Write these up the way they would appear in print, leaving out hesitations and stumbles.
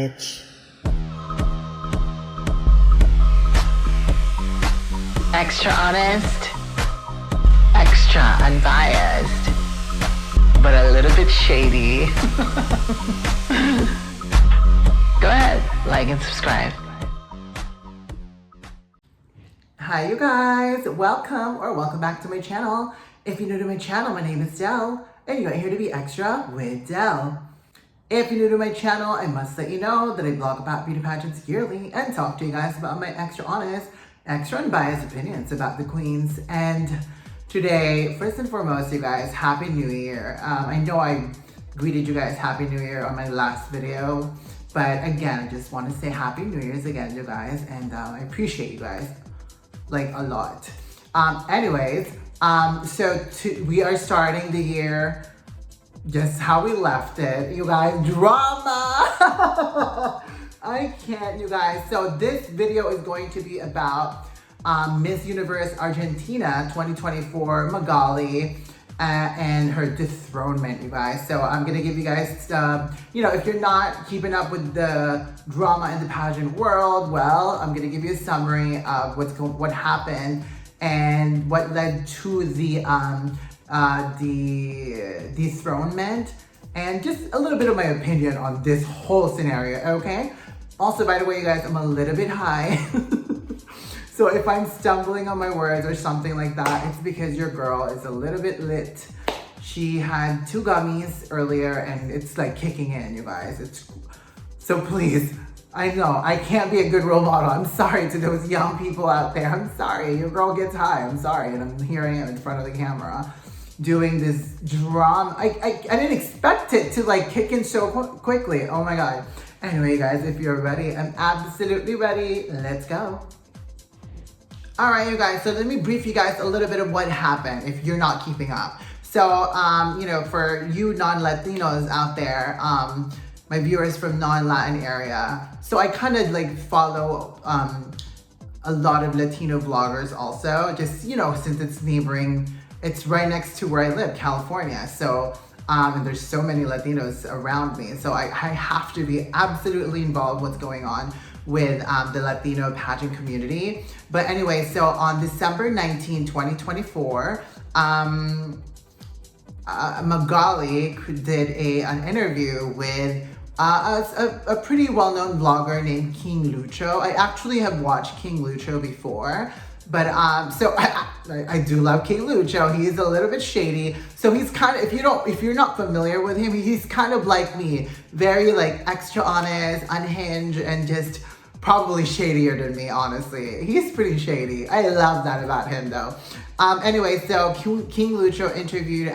bitch. Extra honest, extra unbiased, but a little bit shady. Go ahead, like and subscribe. Hi you guys, welcome back to my channel. If you're new to my channel, my name is Del, and you're here to be extra with Del. If you're new to my channel, I must let you know that I blog about beauty pageants yearly and talk to you guys about my extra honest, extra unbiased opinions about the queens. And today, first and foremost, you guys, Happy New Year. I know I greeted you guys Happy New Year on my last video, but again, I just want to say Happy New Year's again, you guys, and I appreciate you guys like a lot. We are starting the year just how we left it, you guys. Drama. I can't, you guys. So this video is going to be about Miss Universe Argentina 2024 Magali and her dethronement, you guys. So I'm gonna give you guys, if you're not keeping up with the drama in the pageant world, well, I'm gonna give you a summary of what happened and what led to the dethronement, and just a little bit of my opinion on this whole scenario, okay? Also, by the way, you guys, I'm a little bit high. So if I'm stumbling on my words or something like that, it's because your girl is a little bit lit. She had 2 gummies earlier and it's like kicking in, you guys. So please, I know I can't be a good role model. I'm sorry to those young people out there. I'm sorry, your girl gets high. I'm sorry, and I'm hearing it in front of the camera doing this drama. I didn't expect it to like kick in so quickly. Oh my God. Anyway, guys, if you're ready, I'm absolutely ready. Let's go. All right, you guys, so let me brief you guys a little bit of what happened if you're not keeping up. So, for you non-Latinos out there, my viewers from non-Latin area, so I kind of like follow a lot of Latino vloggers also, just, since it's right next to where I live, California. So, and there's so many Latinos around me. So I have to be absolutely involved with what's going on with the Latino pageant community. But anyway, so on December 19, 2024, Magali did an interview with a pretty well-known vlogger named King Lucho. I actually have watched King Lucho before, but so I do love King Lucho. He's a little bit shady. So he's kind of, if you're not familiar with him, he's kind of like me, very like extra honest, unhinged, and just probably shadier than me, honestly. He's pretty shady. I love that about him though. Anyway, so King Lucho interviewed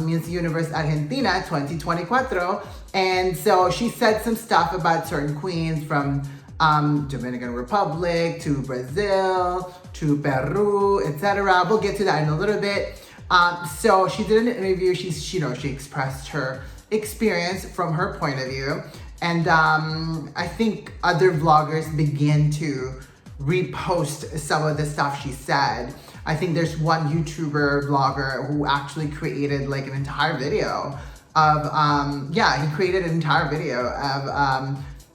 Miss Universe Argentina 2024, and so she said some stuff about certain queens from Dominican Republic to Brazil to Peru, etc. We'll get to that in a little bit. So she did an interview. She expressed her experience from her point of view, and I think other vloggers begin to repost some of the stuff she said. I think there's one YouTuber vlogger who actually created like an entire video of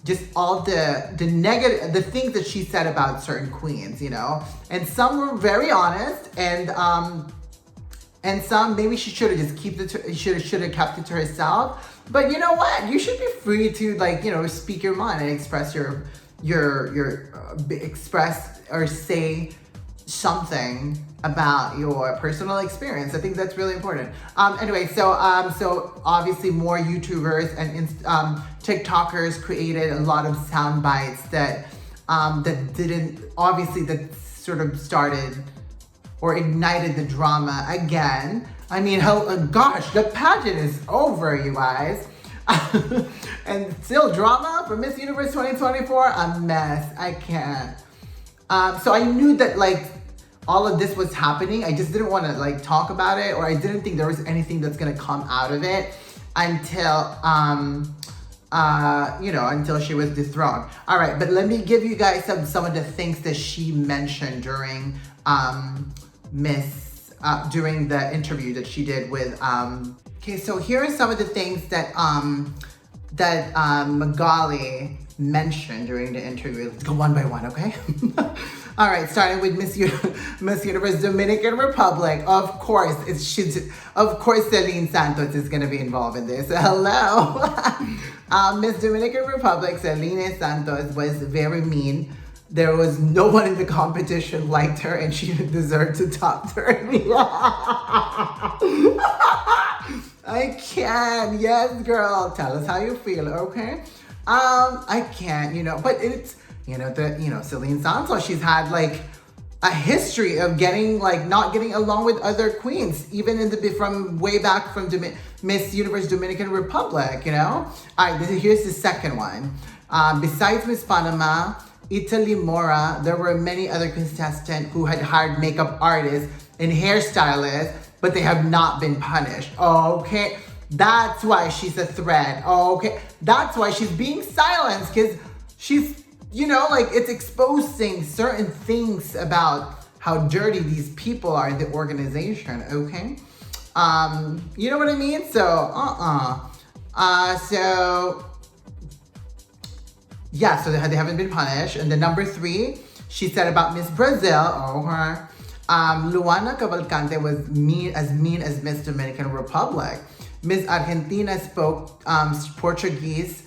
just all the negative, the things that she said about certain queens, and some were very honest, and some maybe she should have just should have kept it to herself. But you know what? You should be free to speak your mind and express express or say something about your personal experience. I think that's really important. Anyway, so obviously more YouTubers and TikTokers created a lot of sound bites that sort of started or ignited the drama again. I mean, gosh, the pageant is over, you guys. And still drama for Miss Universe 2024, a mess. I can't. So I knew that all of this was happening. I just didn't want to talk about it, or I didn't think there was anything that's gonna come out of it until until she was dethroned. All right, but let me give you guys some of the things that she mentioned during during the interview that she did with. Okay, so here are some of the things that Magali mentioned during the interview. Let's go one by one, okay? All right, starting with Miss Universe Dominican Republic. Of course, Celine Santos is gonna be involved in this. Hello. Miss Dominican Republic, Celine Santos was very mean. There was no one in the competition liked her, and she deserved to top 30. I can't. Yes, girl. Tell us how you feel, okay? I can't, but it's, Celine Santos, she's had like a history of not getting along with other queens, even from way back from Miss Universe Dominican Republic, All right, here's the second one. Besides Miss Panama, Italy Mora, there were many other contestants who had hired makeup artists and hairstylists, but they have not been punished. Okay, that's why she's a threat. Okay, that's why she's being silenced, because she's, it's exposing certain things about how dirty these people are in the organization, okay? You know what I mean? So, yeah, so they haven't been punished. And then number 3, she said about Miss Brazil, Luana Cavalcante was as mean as Miss Dominican Republic. Miss Argentina spoke Portuguese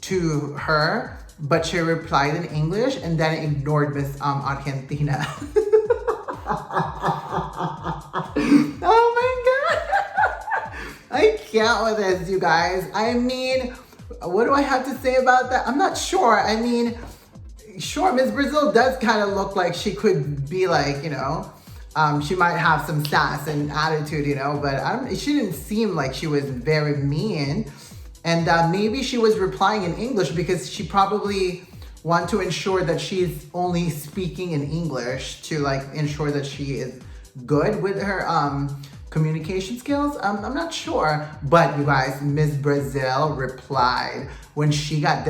to her, but she replied in English and then ignored Miss Argentina. Oh my God. I can't with this, you guys. I mean, what do I have to say about that? I'm not sure. I mean, sure, Miss Brazil does kind of look like she could be like, she might have some sass and attitude, but she didn't seem like she was very mean. And maybe she was replying in English because she probably want to ensure that she's only speaking in English to ensure that she is good with her communication skills. I'm not sure, but you guys, Miss Brazil replied when she got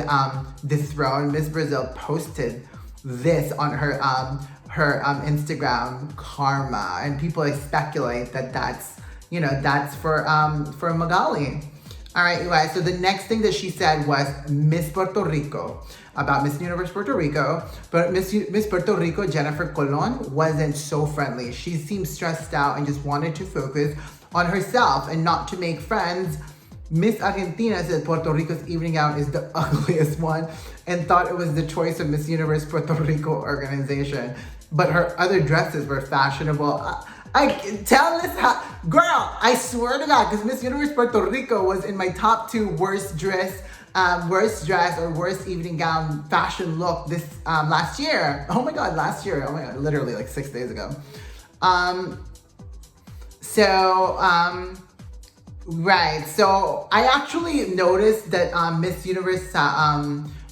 dethroned. Miss Brazil posted this on her Instagram, Karma, and people speculate that that's for Magali. All right, you guys, so the next thing that she said was Miss Puerto Rico, about Miss Universe Puerto Rico, but Miss Puerto Rico, Jennifer Colon, wasn't so friendly. She seemed stressed out and just wanted to focus on herself and not to make friends. Miss Argentina said Puerto Rico's evening gown is the ugliest one and thought it was the choice of Miss Universe Puerto Rico organization, but her other dresses were fashionable. I tell this girl, I swear to God, because Miss Universe Puerto Rico was in my top 2 worst dress or worst evening gown fashion look this last year. Oh my God, last year. Oh my God, literally 6 days ago. Right. So I actually noticed that Miss Universe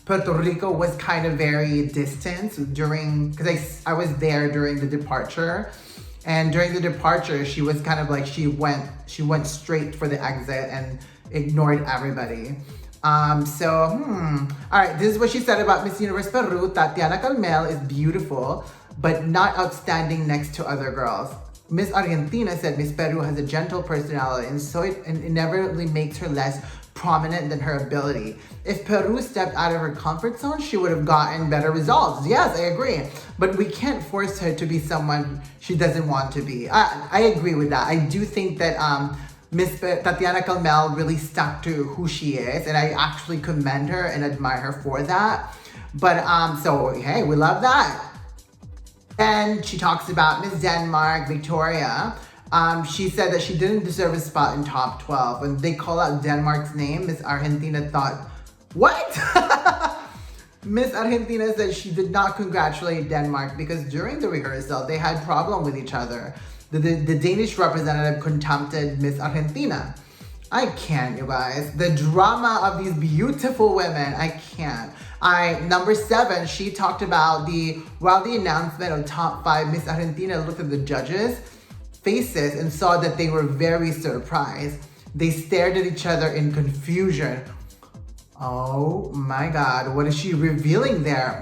Puerto Rico was kind of very distant because I was there during the departure. And during the departure, she was kind of she went straight for the exit and ignored everybody. All right, this is what she said about Miss Universe Peru. Tatiana Calmel is beautiful, but not outstanding next to other girls. Miss Argentina said Miss Peru has a gentle personality, and so it inevitably makes her less prominent than her ability. If Peru stepped out of her comfort zone, she would have gotten better results. Yes, I agree. But we can't force her to be someone she doesn't want to be. I agree with that. I do think that Miss Tatiana Calmel really stuck to who she is, and I actually commend her and admire her for that. But so hey, we love that. And she talks about Miss Denmark, Victoria. She said that she didn't deserve a spot in top 12. When they call out Denmark's name, Miss Argentina thought, what? Miss Argentina said she did not congratulate Denmark because during the rehearsal, they had problem with each other. The Danish representative contempted Miss Argentina. I can't, you guys. The drama of these beautiful women, I can't. Number 7, she talked about while the announcement of top 5, Miss Argentina looked at the judges' faces and saw that they were very surprised. They stared at each other in confusion. Oh my God, what is she revealing there?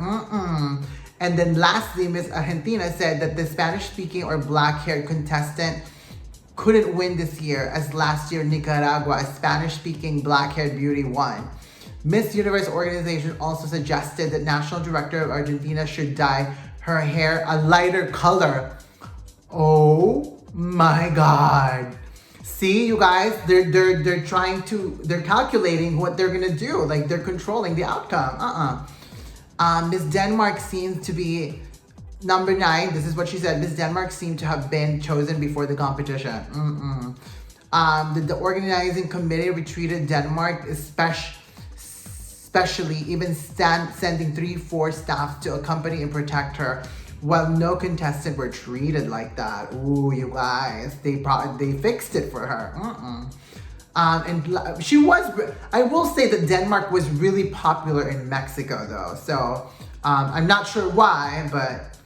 And then lastly, Miss Argentina said that the Spanish-speaking or black-haired contestant couldn't win this year, as last year Nicaragua, a Spanish-speaking black-haired beauty, won. Miss Universe organization also suggested that National Director of Argentina should dye her hair a lighter color. Oh my God. See, you guys, they're calculating what they're gonna do. Like, they're controlling the outcome. Miss Denmark seems to be number 9. This is what she said. Miss Denmark seemed to have been chosen before the competition. The organizing committee retreated Denmark, especially even sending 3-4 staff to accompany and protect her, while no contestant were treated like that. Ooh, you guys, they fixed it for her. And she was, I will say that Denmark was really popular in Mexico though. So I'm not sure why, but,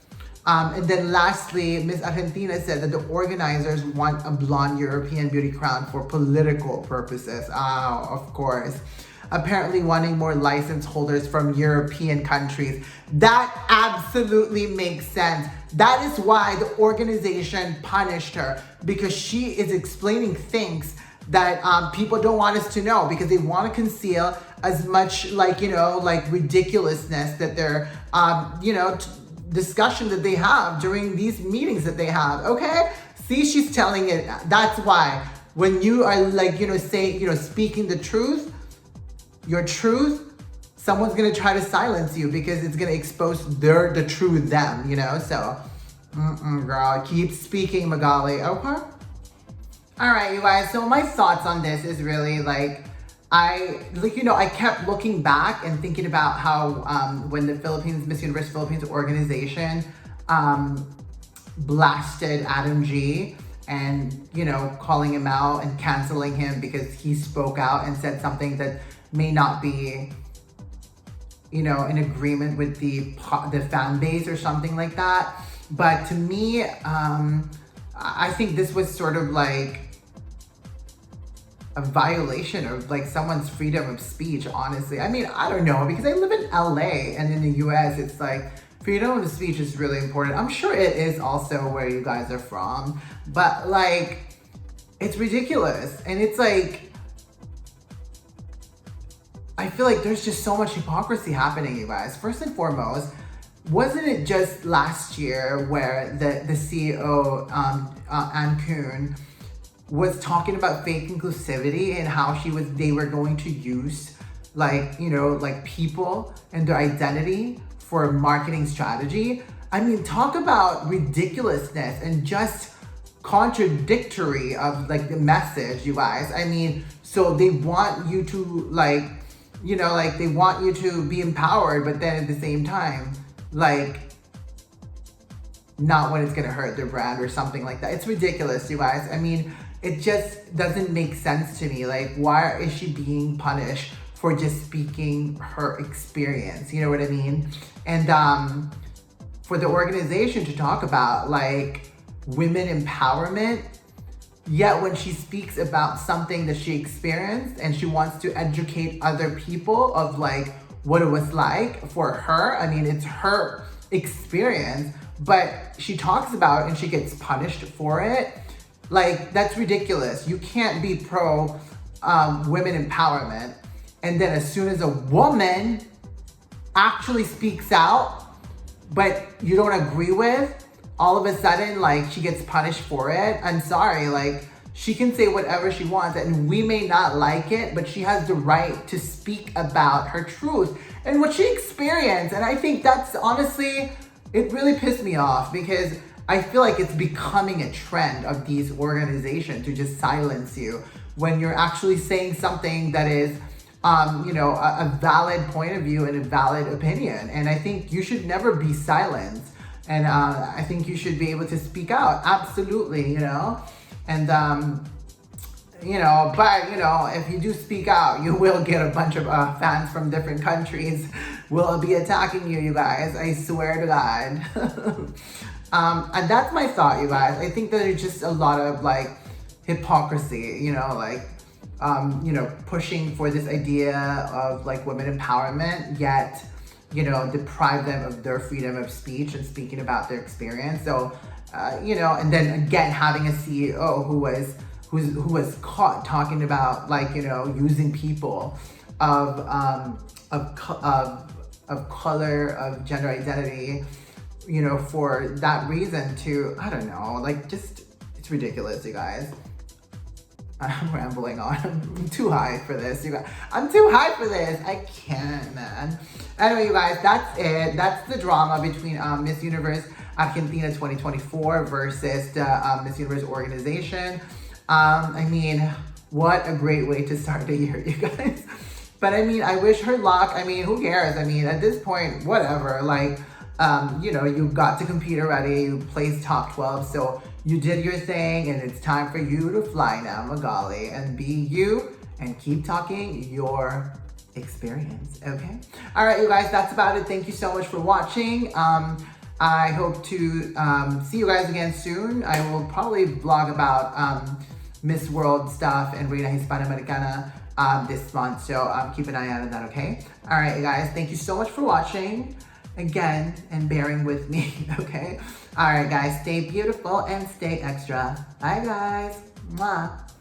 and then lastly, Miss Argentina said that the organizers want a blonde European beauty crown for political purposes. Oh, of course. Apparently wanting more license holders from European countries. That absolutely makes sense. That is why the organization punished her, because she is explaining things that people don't want us to know, because they want to conceal as much ridiculousness that they're, discussion that they have during these meetings that they have, okay? See, she's telling it. That's why when you are speaking the truth, your truth, someone's gonna try to silence you because it's gonna expose the true them, So, girl, keep speaking, Magali. Okay. All right, you guys. So my thoughts on this is really I kept looking back and thinking about how when the Miss Universe Philippines organization blasted Adam G and calling him out and canceling him because he spoke out and said something that may not be, in agreement with the fan base or something like that. But to me, I think this was sort of like a violation of someone's freedom of speech, honestly. I mean, I don't know, because I live in LA and in the US, it's freedom of speech is really important. I'm sure it is also where you guys are from, but it's ridiculous. And it's I feel like there's just so much hypocrisy happening, you guys. First and foremost, wasn't it just last year where the CEO, Ann Kuhn, was talking about fake inclusivity and how they were going to use people and their identity for marketing strategy? I mean, talk about ridiculousness and just contradictory of the message, you guys. I mean, so they want you to they want you to be empowered, but then at the same time, not when it's gonna hurt their brand or something like that. It's ridiculous, you guys. I mean, it just doesn't make sense to me. Why is she being punished for just speaking her experience? You know what I mean? And for the organization to talk about women empowerment, yet when she speaks about something that she experienced and she wants to educate other people of what it was like for her, I mean, it's her experience, but she talks about it and she gets punished for it. That's ridiculous. You can't be pro women empowerment, and then as soon as a woman actually speaks out, but you don't agree with, all of a sudden, she gets punished for it. I'm sorry, she can say whatever she wants and we may not like it, but she has the right to speak about her truth and what she experienced. And I think that's honestly, it really pissed me off, because I feel like it's becoming a trend of these organizations to just silence you when you're actually saying something that is, a valid point of view and a valid opinion. And I think you should never be silenced. And I think you should be able to speak out, absolutely, And, if you do speak out, you will get a bunch of fans from different countries will be attacking you, you guys. I swear to God. And that's my thought, you guys. I think that there's just a lot of hypocrisy, pushing for this idea of women empowerment, yet deprive them of their freedom of speech and speaking about their experience. So, and then again, having a CEO who was caught talking about using people of color, of gender identity, you know, for that reason to, I don't know, like just, it's ridiculous, you guys. I'm rambling on. I'm too high for this, you guys. I'm too high for this. I can't, man. Anyway, you guys, that's it. That's the drama between Miss Universe Argentina 2024 versus the Miss Universe organization. I mean, what a great way to start the year, you guys. But I mean, I wish her luck. I mean, who cares? I mean, at this point, whatever. Like, you know, you got to compete already. You placed top 12. So you did your thing, and it's time for you to fly now, Magali, and be you and keep talking your experience, okay? All right, you guys, that's about it. Thank you so much for watching. I hope to see you guys again soon. I will probably vlog about Miss World stuff and Reina Hispanoamericana this month, so keep an eye out on that, okay? All right, you guys, thank you so much for watching again and bearing with me, okay? All right, guys, stay beautiful and stay extra. Bye, guys. Mwah.